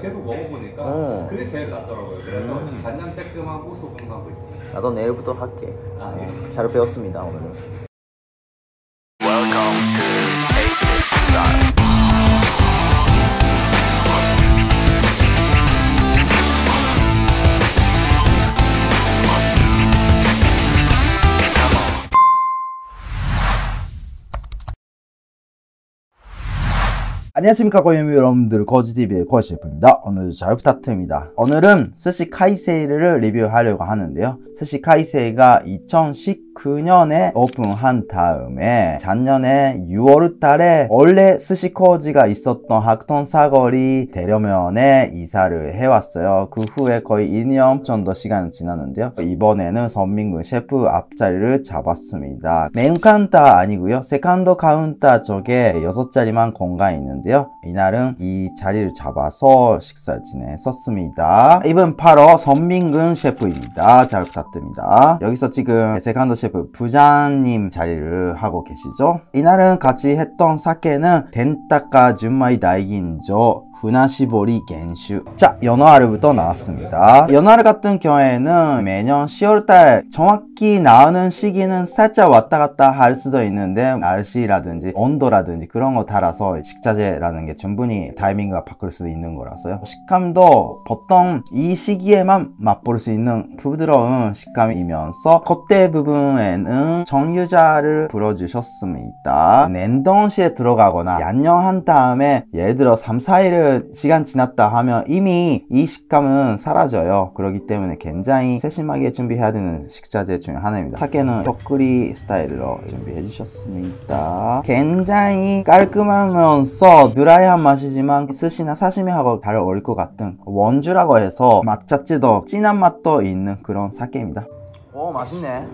계속 먹어보니까 그게 제일 낫더라고요. 그래서 간장 쬐끔하고 소금하고 있습니다. 나도 내일부터 할게. 아, 예. 잘 배웠습니다 오늘은. Welcome to Take It Style. 안녕하십니까 고유미 여러분들, 거지TV의 거지셰프입니다. 오늘도 잘 부탁드립니다. 오늘은 스시 카이세이를 리뷰하려고 하는데요. 스시 카이세이가 2019년에 오픈한 다음에 작년에 6월 달에 원래 스시코지가 있었던 학동 사거리 대려면에 이사를 해왔어요. 그 후에 거의 2년 정도 시간이 지났는데요. 이번에는 선민군 셰프 앞자리를 잡았습니다. 메인 카운터 아니고요, 세컨드 카운터 쪽에 6자리만 공간이 있는데 이날은 이 자리를 잡아서 식사 지냈었습니다. 이분 바로 선민근 셰프입니다. 잘 부탁드립니다. 여기서 지금 세컨드 셰프 부장님 자리를 하고 계시죠. 이날은 같이 했던 사케는 덴타카 준마이 다이긴조 후나시보리 겐슈. 자, 연어알부터 나왔습니다. 연어알 같은 경우에는 매년 10월달 정확히 나오는 시기는 살짝 왔다 갔다 할 수도 있는데 날씨라든지 온도라든지 그런 거 따라서 식자재라는 게 충분히 타이밍과 바꿀 수도 있는 거라서요. 식감도 보통 이 시기에만 맛볼 수 있는 부드러운 식감이면서 겉대 부분에는 정유자를 불어주셨습니다. 냉동실에 들어가거나 양념한 다음에 예를 들어 3, 4일을 시간 지났다 하면 이미 이 식감은 사라져요. 그렇기 때문에 굉장히 세심하게 준비해야 되는 식자재 중에 하나입니다. 사케는 tokk구리 스타일로 준비해 주셨습니다. 굉장히 깔끔하면서 드라이한 맛이지만 스시나 사시미하고 잘 어울릴 것 같은 원주라고 해서 맛 자체도 진한 맛도 있는 그런 사케입니다. 오, 맛있네.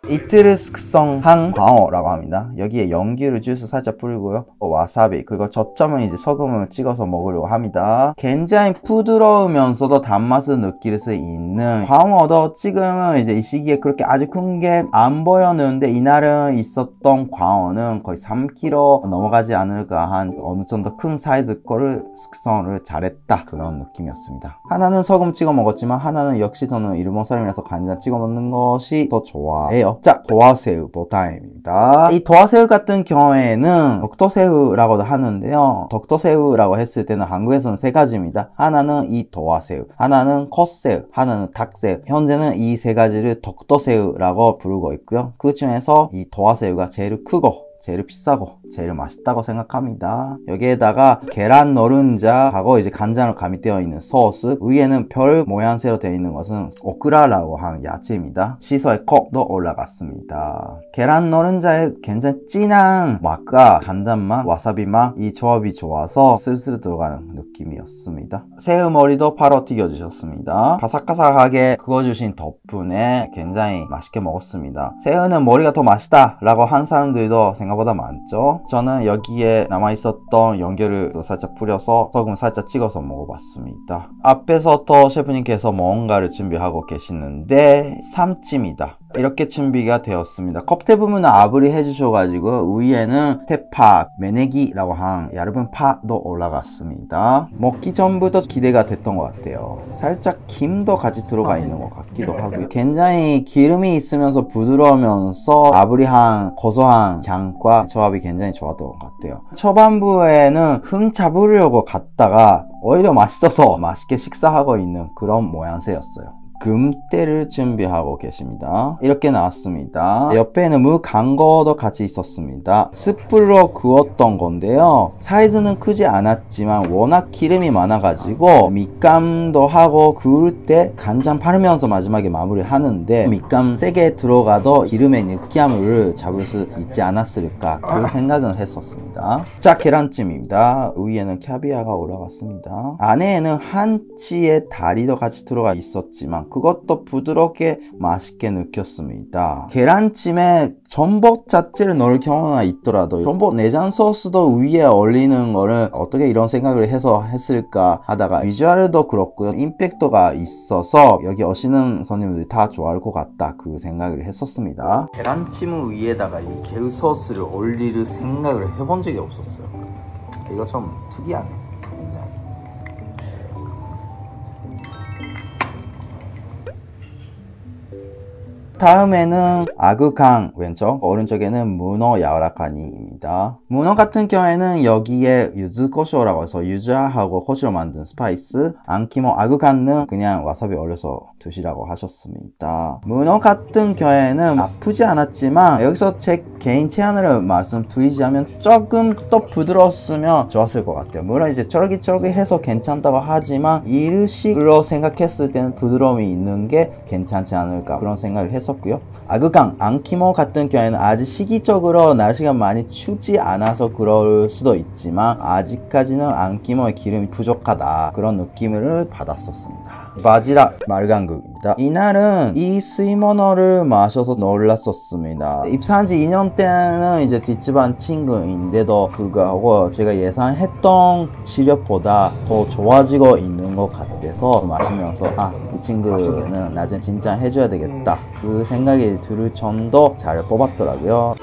이틀 숙성한 광어라고 합니다. 여기에 연기를 주스 살짝 뿌리고요, 와사비, 그리고 저점은 이제 소금을 찍어서 먹으려고 합니다. 굉장히 부드러우면서도 단맛을 느낄 수 있는 광어도 지금은 이제 이 시기에 그렇게 아주 큰 게 안 보였는데 이날은 있었던 광어는 거의 3kg 넘어가지 않을까 한 어느 정도 큰 사이즈 거를 숙성을 잘했다, 그런 느낌이었습니다. 하나는 소금 찍어 먹었지만 하나는 역시 저는 일본 사람이라서 간장 찍어 먹는 것이 더 좋아해요. 자, 도화새우 보타임입니다. 이 도화새우 같은 경우에는 덕도새우라고도 하는데요, 덕도새우라고 했을 때는 한국에서는 세 가지입니다. 하나는 이 도화새우, 하나는 콧새우, 하나는 닭새우. 현재는 이 세 가지를 덕도새우라고 부르고 있고요. 그 중에서 이 도화새우가 제일 크고 제일 비싸고 제일 맛있다고 생각합니다. 여기에다가 계란 노른자하고 이제 간장으로 가미되어 있는 소스, 위에는 별 모양새로 되어 있는 것은 오크라라고 하는 야채입니다. 시소의 콕도 올라갔습니다. 계란 노른자의 굉장히 진한 맛과 간장 맛, 와사비 맛, 이 조합이 좋아서 슬슬 들어가는 느낌이었습니다. 새우머리도 바로 튀겨주셨습니다. 바삭바삭하게 구워주신 덕분에 굉장히 맛있게 먹었습니다. 새우는 머리가 더 맛있다 라고 한 사람들도 생각보다 많죠. 저는 여기에 남아있었던 연결을 살짝 뿌려서 소금을 살짝 찍어서 먹어봤습니다. 앞에서부터 셰프님께서 뭔가를 준비하고 계시는데 삼찜이다, 이렇게 준비가 되었습니다. 컵대 부분은 아브리 해주셔가지고 위에는 태파, 메네기라고 한 얇은 파도 올라갔습니다. 먹기 전부터 기대가 됐던 것 같아요. 살짝 김도 같이 들어가 있는 것 같기도 하고요. 굉장히 기름이 있으면서 부드러우면서 아브리한 고소한 향과 조합이 굉장히 좋았던 것 같아요. 초반부에는 흠 잡으려고 갔다가 오히려 맛있어서 맛있게 식사하고 있는 그런 모양새였어요. 금대를 준비하고 계십니다. 이렇게 나왔습니다. 옆에는 무 간 거도 같이 있었습니다. 숯불로 구웠던 건데요, 사이즈는 크지 않았지만 워낙 기름이 많아가지고 밑감도 하고 구울 때 간장 바르면서 마지막에 마무리 하는데 밑감 세게 들어가도 기름의 느끼함을 잡을 수 있지 않았을까, 그 생각은 했었습니다. 자, 계란찜입니다. 위에는 캐비아가 올라갔습니다. 안에는 한치의 다리도 같이 들어가 있었지만 그것도 부드럽게 맛있게 느꼈습니다. 계란찜에 전복 자체를 넣을 경우가 있더라도 전복 내장 소스도 위에 올리는 거를 어떻게 이런 생각을 해서 했을까 하다가 비주얼도 그렇고요, 임팩트가 있어서 여기 오시는 손님들이 다 좋아할 것 같다, 그 생각을 했었습니다. 계란찜 위에다가 이 게우 소스를 올릴 생각을 해본 적이 없었어요. 이거 좀 특이하네. 다음에는 아그강 왼쪽, 오른쪽에는 문어 야오라카니입니다. 문어 같은 경우에는 여기에 유즈코쇼라고 해서 유자하고 코시로 만든 스파이스, 안키모 아그강은 그냥 와사비 올려서 드시라고 하셨습니다. 문어 같은 경우에는 나쁘지 않았지만 여기서 제 개인 체안을 말씀드리자면 조금 더 부드러웠으면 좋았을 것 같아요. 물론 이제 쫄깃쫄깃해서 괜찮다고 하지만 일식으로 생각했을 때는 부드러움이 있는 게 괜찮지 않을까 그런 생각을 했었고요. 아그강, 안키모 같은 경우에는 아직 시기적으로 날씨가 많이 춥지 않아서 그럴 수도 있지만 아직까지는 안키모의 기름이 부족하다 그런 느낌을 받았었습니다. 바지락 말강국입니다. 이날은 이 스이모노를 마셔서 놀랐었습니다. 입사한 지 2년 때는 이제 뒷집안 친구인데도 불구하고 제가 예상했던 시력보다 더 좋아지고 있는 것 같아서 마시면서 이 친구는 낮엔 진짜 해줘야 되겠다 그 생각이 들 정도 잘 뽑았더라고요.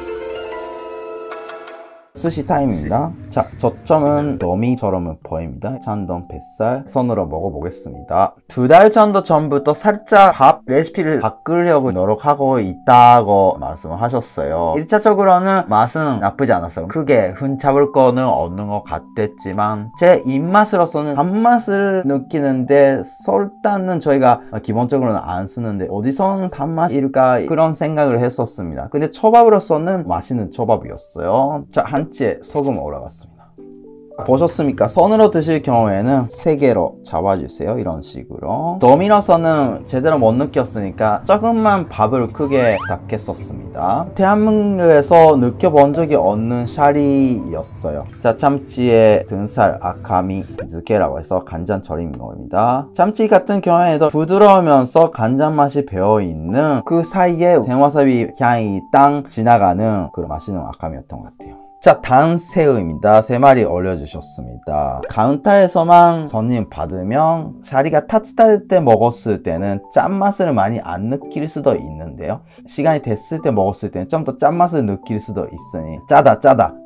스시 타임입니다. 자, 저점은 너미처럼 보입니다. 찬동 뱃살 손으로 먹어보겠습니다. 2달 정도 전부터 살짝 밥 레시피를 바꾸려고 노력하고 있다고 말씀하셨어요. 1차적으로는 맛은 나쁘지 않았어요. 크게 흠잡을 거는 없는 것 같았지만 제 입맛으로서는 단맛을 느끼는데 설탕은 저희가 기본적으로는 안 쓰는데 어디서 단맛일까 그런 생각을 했었습니다. 근데 초밥으로서는 맛있는 초밥이었어요. 자, 한치에 소금 올라갔습니다. 보셨습니까? 손으로 드실 경우에는 3개로 잡아주세요. 이런 식으로. 너미라서는 제대로 못 느꼈으니까 조금만 밥을 크게 부탁했었습니다. 대한민국에서 느껴본 적이 없는 샤리였어요. 자, 참치의 등살 아카미 즈케라고 해서 간장 절임인 겁니다. 참치 같은 경우에도 부드러우면서 간장 맛이 배어있는 그 사이에 생와사비 향이 땅 지나가는 그런 맛있는 아카미였던 것 같아요. 자, 단새우입니다. 3마리 올려주셨습니다. 카운터에서만 손님 받으면 자리가 따뜻할 때 먹었을 때는 짠맛을 많이 안 느낄 수도 있는데요. 시간이 됐을 때 먹었을 때는 좀 더 짠맛을 느낄 수도 있으니 짜다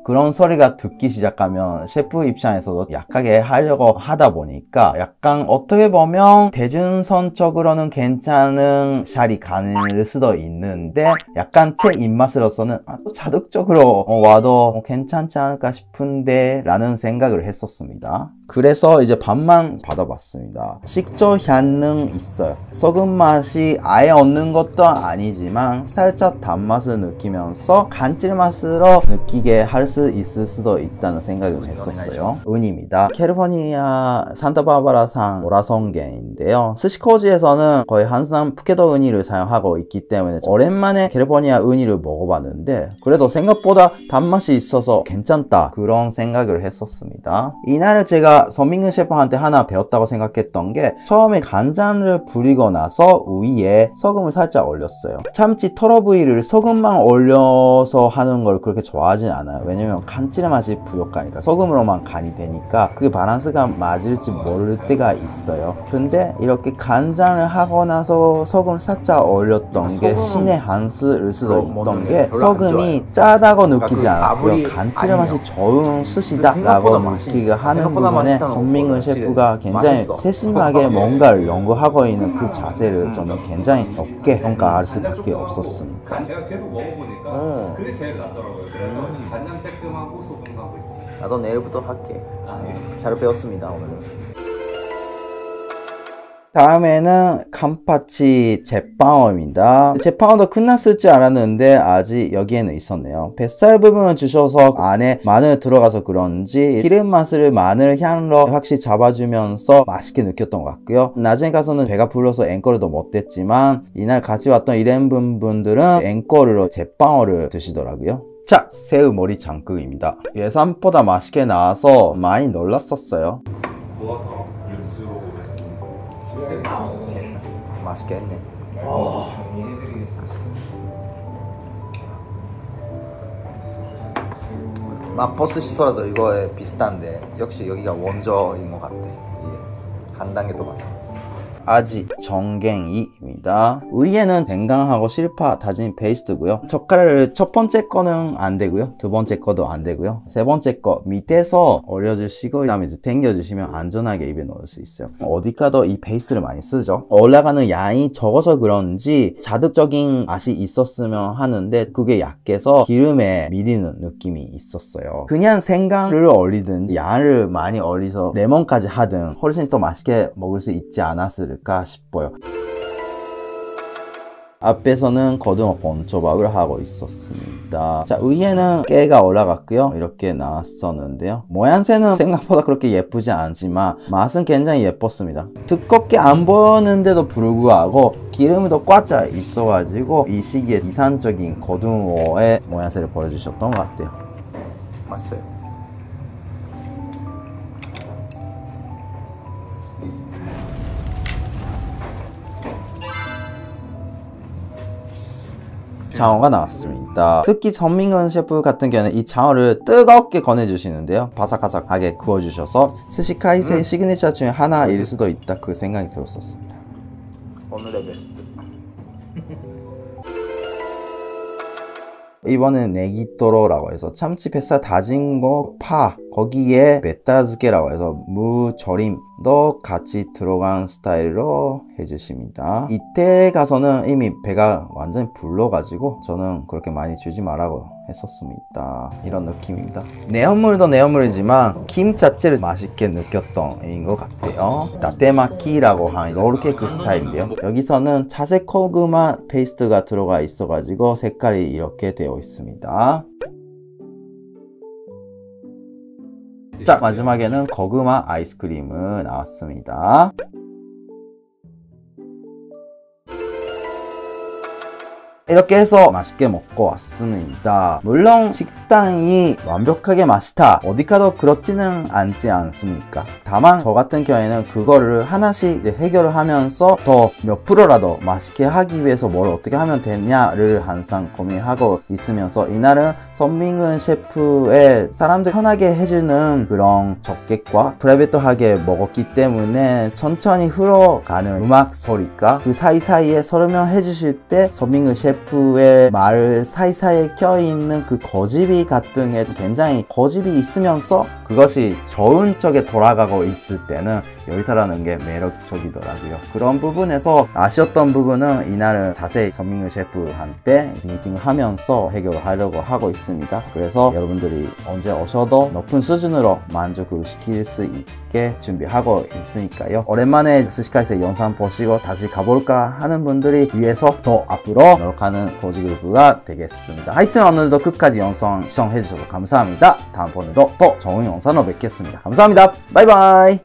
그런 소리가 듣기 시작하면 셰프 입장에서도 약하게 하려고 하다 보니까 약간 어떻게 보면 대중선적으로는 괜찮은 샤리 간일 수도 있는데 약간 제 입맛으로서는 또 자극적으로 와도 괜찮지 않을까 싶은데 라는 생각을 했었습니다. 그래서 이제 밥만 받아봤습니다. 식초 향은 있어요. 소금 맛이 아예 없는 것도 아니지만 살짝 단맛을 느끼면서 감칠맛으로 느끼게 할 수 있을 수도 있다는 생각을 했었어요. 은입니다. 캘리포니아 산타바바라산 모라성게인데요. 스시코지에서는 거의 항상 푸케도 은이를 사용하고 있기 때문에 오랜만에 캘리포니아 은이를 먹어봤는데 그래도 생각보다 단맛이 있어서 괜찮다 그런 생각을 했었습니다. 이날을 제가 선민근 셰프한테 하나 배웠다고 생각했던 게 처음에 간장을 부리고 나서 위에 소금을 살짝 올렸어요. 참치 토로부이를 소금만 올려서 하는 걸 그렇게 좋아하진 않아요. 왜냐면 감칠맛이 부족하니까 소금으로만 간이 되니까 그게 밸런스가 맞을지 모를 때가 있어요. 근데 이렇게 간장을 하고 나서 소금을 살짝 올렸던 게 신의 한 수일 수도 있던 게 소금이 짜다고 느끼지 않았고요. 감칠맛이 좋은 스시다 라고 느끼게 하는 부분에 선민근 셰프가 굉장히 세심하게 뭔가를 연구하고 있는 그 자세를 저는 굉장히 높게 평가할 수밖에 없었습니다. 제가 계속 먹어보니까 그게 제일 낫더라고요. 그래서 간장 쬐끔하고 소금하고 있습니다. 나도 내일부터 할게. 예. 잘 배웠습니다 오늘은. 다음에는 캄파치 제빵어입니다. 제빵어도 끝났을 줄 알았는데 아직 여기에는 있었네요. 뱃살 부분을 주셔서 안에 마늘 들어가서 그런지 기름 맛을 마늘 향으로 확실히 잡아주면서 맛있게 느꼈던 것 같고요. 나중에 가서는 배가 불러서 앵꼬르도 못했지만 이날 같이 왔던 일행분들은 앵꼬르로 제빵어를 드시더라고요. 자, 새우 머리 장국입니다. 예상보다 맛있게 나와서 많이 놀랐었어요. 구워서 육수로 맛있게 했네. 마포스 시소라도 이거에 비슷한데 역시 여기가 원조인 것 같아. 이게 한 단계 더 맛있어. 아지, 정갱이입니다. 위에는 댕강하고 실파 다진 페이스트고요. 젓갈을 첫 번째 거는 안 되고요. 두 번째 거도 안 되고요. 세 번째 거 밑에서 올려주시고 그다음에 이제 당겨주시면 안전하게 입에 넣을 수 있어요. 어디 가도 이 페이스트를 많이 쓰죠. 올라가는 양이 적어서 그런지 자극적인 맛이 있었으면 하는데 그게 약해서 기름에 미리는 느낌이 있었어요. 그냥 생강을 얼리든지 양을 많이 얼려서 레몬까지 하든 훨씬 더 맛있게 먹을 수 있지 않았을까 싶어요. 앞에서는 고등어 본초밥을 하고 있었습니다. 자, 위에는 깨가 올라갔고요. 이렇게 나왔었는데요. 모양새는 생각보다 그렇게 예쁘지 않지만 맛은 굉장히 예뻤습니다. 두껍게 안 보였는데도 불구하고 기름이 더 꽉 차 있어가지고 이 시기에 이상적인 고등어의 모양새를 보여주셨던 것 같아요. 맛있어요. 장어가 나왔습니다. 특히 전민근 셰프 같은 경우는 이 장어를 뜨겁게 권해주시는데요. 바삭바삭하게 구워주셔서 스시카이세의 시그니처 중에 하나일 수도 있다 그 생각이 들었었습니다. 오늘의 베스트. 이번엔 네기토로라고 해서 참치 뱃살 다진 거 파 거기에 베타漬케라고 해서 무조림도 같이 들어간 스타일로 해주십니다. 이때 가서는 이미 배가 완전히 불러가지고 저는 그렇게 많이 주지 말라고 했었습니다. 이런 느낌입니다. 내용물도 내용물이지만 김 자체를 맛있게 느꼈던 인 것 같아요. 나테마키라고 하는 롤케이크 스타일인데요. 여기서는 자색 고구마 페이스트가 들어가 있어가지고 색깔이 이렇게 되어 있습니다. 자, 마지막에는 고구마 아이스크림이 나왔습니다. 이렇게 해서 맛있게 먹고 왔습니다. 물론 식당이 완벽하게 맛있다 어디 가도 그렇지는 않지 않습니까? 다만 저 같은 경우에는 그거를 하나씩 이제 해결을 하면서 더 몇 프로라도 맛있게 하기 위해서 뭘 어떻게 하면 되냐를 항상 고민하고 있으면서 이날은 전민근 셰프의 사람들 편하게 해주는 그런 적객과 프라이빗하게 먹었기 때문에 천천히 흘러가는 음악 소리가 그 사이사이에 설명해 주실 때 전민근 셰프의 말 사이사이에 껴있는 그 고집이 같은 게 굉장히 고집이 있으면서 그것이 좋은 쪽에 돌아가고 있을 때는 요리사라는 게 매력적이더라고요. 그런 부분에서 아쉬웠던 부분은 이날은 자세히 전민근 셰프한테 미팅을 하면서 해결을 하려고 하고 있습니다. 그래서 여러분들이 언제 오셔도 높은 수준으로 만족을 시킬 수 있게 준비하고 있으니까요. 오랜만에 스시카이세 영상 보시고 다시 가볼까 하는 분들이 위해서 더 앞으로 노력하는 고지그룹가 되겠습니다. 하여튼 오늘도 끝까지 영상 시청해주셔서 감사합니다. 다음번에도 더 좋은 영상으로 뵙겠습니다. 감사합니다. 바이바이.